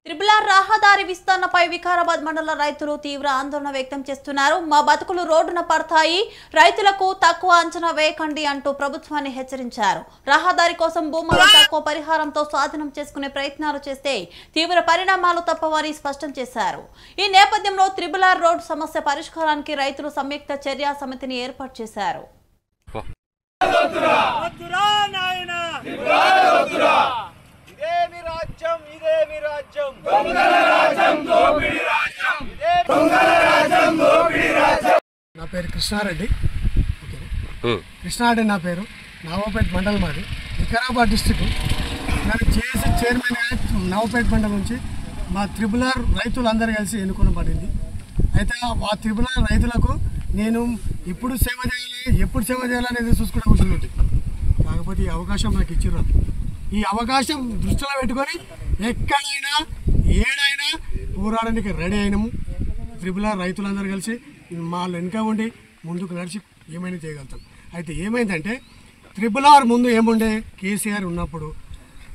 త్రిపుల రహదారి విస్తరణపై వికారాబాద్ మండల రైతులు తీవ్ర ఆందోళన వ్యక్తం చేస్తున్నారు. మా బతుకులు రోడ్డున పడతాయి, రైతులకు తక్కువ అంచనా వేయకండి అంటూ ప్రభుత్వాన్ని హెచ్చరించారు. రహదారి కోసం భూములు తక్కువ పరిహారంతో స్వాధీనం చేసుకునే ప్రయత్నాలు చేస్తే తీవ్ర పరిణామాలు తప్పవని స్పష్టం చేశారు. ఈ నేపథ్యంలో త్రిపుల రోడ్ సమస్య పరిష్కారానికి రైతులు సంయుక్త చర్యా సమితిని ఏర్పాటు చేశారు. నా పేరు కృష్ణారెడ్డి. కృష్ణారెడ్డి నా పేరు. నవాపేట మండలం మాది, వికారాబాద్ డిస్టిక్. నేను చేసి చైర్మన్గా నవాపేట మండలం నుంచి మా త్రిపులార్ రైతులందరూ కలిసి ఎన్నుకోబడింది. అయితే ఆ త్రిపులార్ రైతులకు నేను ఎప్పుడు సేవ చేయాలనేది చూసుకుంటే కూర్చుంది. కాకపోతే ఈ అవకాశం నాకు ఇచ్చిర్రు. ఈ అవకాశం దృష్టిలో పెట్టుకొని ఎక్కడైనా ఏడైనా పోరాడడానికి రెడీ అయినాము. త్రిపులార్ రైతులందరూ కలిసి మా వెనుక ఉండి ముందుకు నడిచి ఏమైనా చేయగలుగుతాం. అయితే ఏమైందంటే త్రిపులార్ ముందు ఏముండే, కేసీఆర్ ఉన్నప్పుడు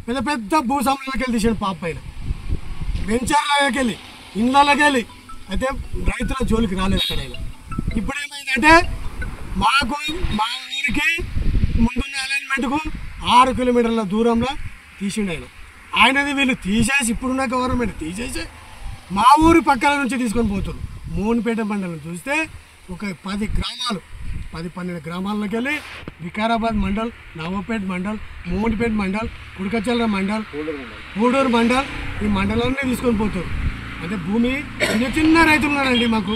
పెద్ద పెద్ద భూస్వాములకి వెళ్ళి తీసాడు. పాప పైన వెంచర్లకి వెళ్ళి ఇళ్ళకి వెళ్ళి అయితే రైతుల జోలికి రాలేదు ఎక్కడైనా. ఇప్పుడు ఏమైందంటే మా ఊరికి ముందున్న అలైన్మెంట్కు 6 కిలోమీటర్ల దూరంలో తీసిండు ఆయనది. వీళ్ళు తీసేసి ఇప్పుడున్న గవర్నమెంట్ తీసేసి మా ఊరి పక్కల నుంచి తీసుకొని పోతున్నారు. మోహన్పేట మండలం చూస్తే ఒక 10 గ్రామాలు 10-12 గ్రామాల్లోకి వెళ్ళి వికారాబాద్ మండల్, నవాపేట మండల్, మోహన్పేట మండల్, కుడకచల్ల మండల్, పూడూరు మండల్, ఈ మండలాన్ని తీసుకొని పోతారు. అంటే భూమి చిన్న రైతులు ఉన్నారండి. మాకు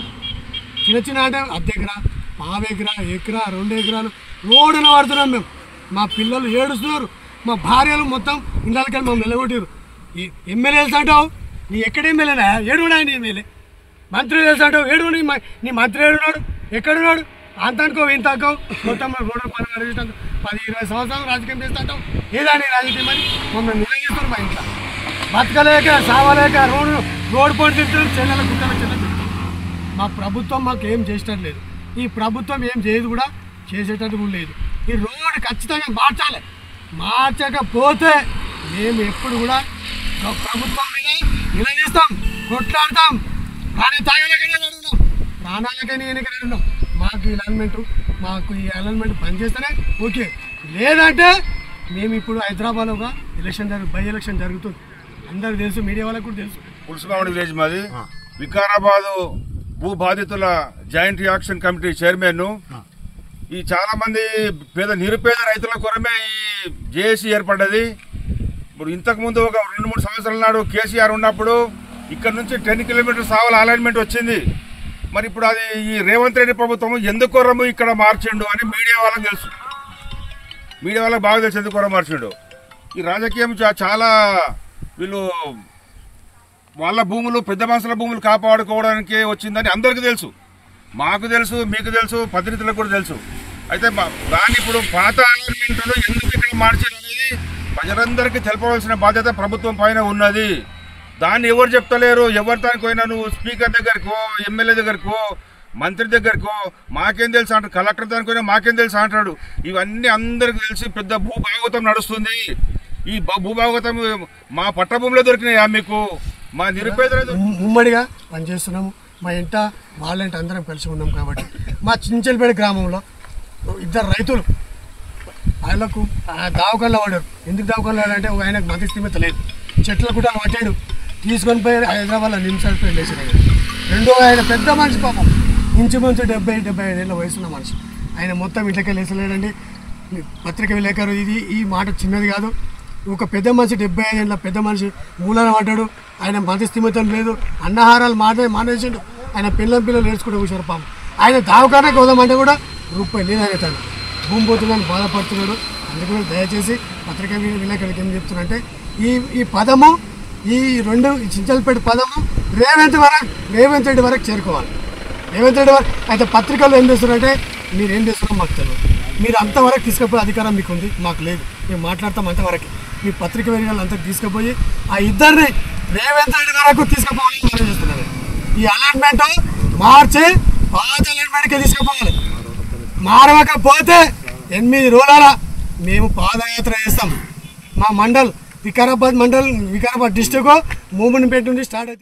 చిన్న అంటే అర్ధెకరా, పావెకరా, ఎకరా, 2 ఎకరాలు రోడ్డున వాడుతున్నాం మేము. మా పిల్లలు ఏడుస్తున్నారు, మా భార్యలు మొత్తం ఇండ్లకి మమ్మల్ని నిలగొట్టారు. ఈ ఎమ్మెల్యే తెలుసు అంటావు, నీ ఎక్కడ ఎమ్మెల్యేనా? ఏడున్నాయి నీ ఎమ్మెల్యే. మంత్రి తెలుసు అంటావు, ఏడు నీ మంత్రి ఏడున్నాడు, ఎక్కడున్నాడు? అంతనుకో ఇంత అనుకో మొత్తం రోడ్డు పని 10-20 సంవత్సరాలు రాజకీయం చేస్తా అంటావు. ఏదాని రాజకీయం అని మమ్మల్ని నిలదీస్తారు. మా ఇంట్లో బతకలేక సావలేక రోడ్డు పోటీ తిరుగుతారు, చెల్లెల గుట్టల చెల్లెలు తిరుగుతారు. మా ప్రభుత్వం మాకు ఏం చేసేటట్టు లేదు. ఈ ప్రభుత్వం ఏం చేయదు కూడా, చేసేటట్టు కూడా లేదు. ఈ రోడ్డు ఖచ్చితంగా మార్చాలి. మార్చకపోతే మేము ఎప్పుడు కూడా ప్రభుత్వం మీద నిలదీస్తాం, కొట్లాడతాం. తాగలేకనే అడుగున్నాం, ప్రాణాలకైనా ఎన్నికనే ఉన్నాం. మాకు ఈ అలైన్మెంట్ పనిచేస్తేనే ఓకే, లేదంటే మేము ఇప్పుడు హైదరాబాద్లో ఒక బై ఎలక్షన్ జరుగుతుంది. అందరికి తెలుసు, మీడియా వాళ్ళకు కూడా తెలుసు. పులుసుమామిడి విలేజ్ మాది. వికారాబాదు భూ బాధితుల జాయింట్ యాక్షన్ కమిటీ చైర్మన్. ఈ చాలా మంది నిరుపేద రైతుల కొరమే ఈ జేఏసీ ఏర్పడ్డది. ఇప్పుడు ఇంతకుముందు ఒక 2-3 సంవత్సరాల నాడు కేసీఆర్ ఉన్నప్పుడు ఇక్కడ నుంచి 10 కిలోమీటర్స్ ఆవల అలైన్మెంట్ వచ్చింది. మరి ఇప్పుడు అది ఈ రేవంత్ రెడ్డి ప్రభుత్వం ఎందుకోరము ఇక్కడ మార్చిండు అని మీడియా వాళ్ళకి తెలుసు. మీడియా వాళ్ళకి బాగా తెలుసు ఎందుకోరం మార్చిండు. ఈ రాజకీయం చాలా వీళ్ళు వాళ్ళ భూములు, పెద్ద మనుషుల భూములు కాపాడుకోవడానికి వచ్చిందని అందరికీ తెలుసు. మాకు తెలుసు, మీకు తెలుసు, పత్రికలకు కూడా తెలుసు. అయితే దాన్ని ఇప్పుడు పాత అలైన్మెంట్లో ఎందుకు ఇక్కడ మార్చారు అనేది ప్రజలందరికీ తెలపవలసిన బాధ్యత ప్రభుత్వం పైన ఉన్నది. దాన్ని ఎవరు చెప్తలేరు. ఎవరి దానికి పోయినా నువ్వు స్పీకర్ దగ్గరకో, ఎమ్మెల్యే దగ్గరకో, మంత్రి దగ్గరకో మాకేం తెలుసు అంటాడు, కలెక్టర్ దానికి పోయినా మాకేం తెలుసు అంటాడు. ఇవన్నీ అందరికీ తెలిసి పెద్ద భూభాగవతం నడుస్తుంది. ఈ భూభాగవతం మా పట్టభూమిలో దొరికినాయా మీకు? మా నిరుపేద ఉమ్మడిగా పనిచేస్తున్నాము. మా ఇంట వాళ్ళంటే అందరం కలిసి ఉన్నాం. కాబట్టి మా చించల్పేట గ్రామంలో 2 రైతులు ఆయనకు దావకాల్లో పడారు. ఎందుకు దావకాల్లో పడారంటే ఆయనకు మంచి స్థిమిత లేదు. చెట్ల కూడా పట్టాడు, తీసుకొని పోయి హైదరాబాద్లో నిమిషాలు వెళ్ళేసాడు. రెండో ఆయన పెద్ద మనిషి, పాపం ఇంచుమించు 70-75 ఏళ్ళ వయసున్న మనిషి. ఆయన మొత్తం ఇంట్లోకి వెళ్ళేసలేడండి. పత్రిక విలేకరు, ఈ మాట చిన్నది కాదు. ఒక పెద్ద మనిషి, 75 ఏళ్ళ పెద్ద మనిషి మూలాన పడ్డాడు. ఆయన మంచి స్థిమితం లేదు, అన్నహారాలు మానేసిండు. ఆయన పిల్లలు నేర్చుకుంటూ కూర్చోరు. పాపం ఆయన దావకానికి పోదామంటే కూడా రూపాయి లేదని తను భూమి పోతుందని బాధపడుతున్నాడు. అందుకని దయచేసి పత్రికా విలేకరులకు ఏం చెప్తున్నారంటే ఈ పదము, ఈ చించల్పేట పదము రేవంత్ రెడ్డి వరకు చేరుకోవాలి. రేవంత్ రెడ్డి వరకు. అయితే పత్రికల్లో ఏం చేస్తున్నారంటే మీరు ఏం చేస్తున్నారో మాకు తెలియదు. మీరు అంతవరకు తీసుకుపోయే అధికారం మీకు ఉంది, మాకు లేదు. మేము మాట్లాడతాం అంతవరకు. మీ పత్రిక విలేకరులు అంతా తీసుకుపోయి ఆ ఇద్దరిని రేవంత్ రెడ్డి వరకు తీసుకుపోవాలని మనం చేస్తున్నారు. ఈ అలైన్మెంట్ మార్చి పాత అలైన్మెంట్కి తీసుకుపోవాలి. మారవకపోతే 8 రోజుల మేము పాదయాత్ర చేస్తాం. మా మండల్ వికారాబాద్ మండల్ వికారాబాద్ డిస్టిక్ మూమెంట్ నుండి స్టార్ట్ అవుతుంది.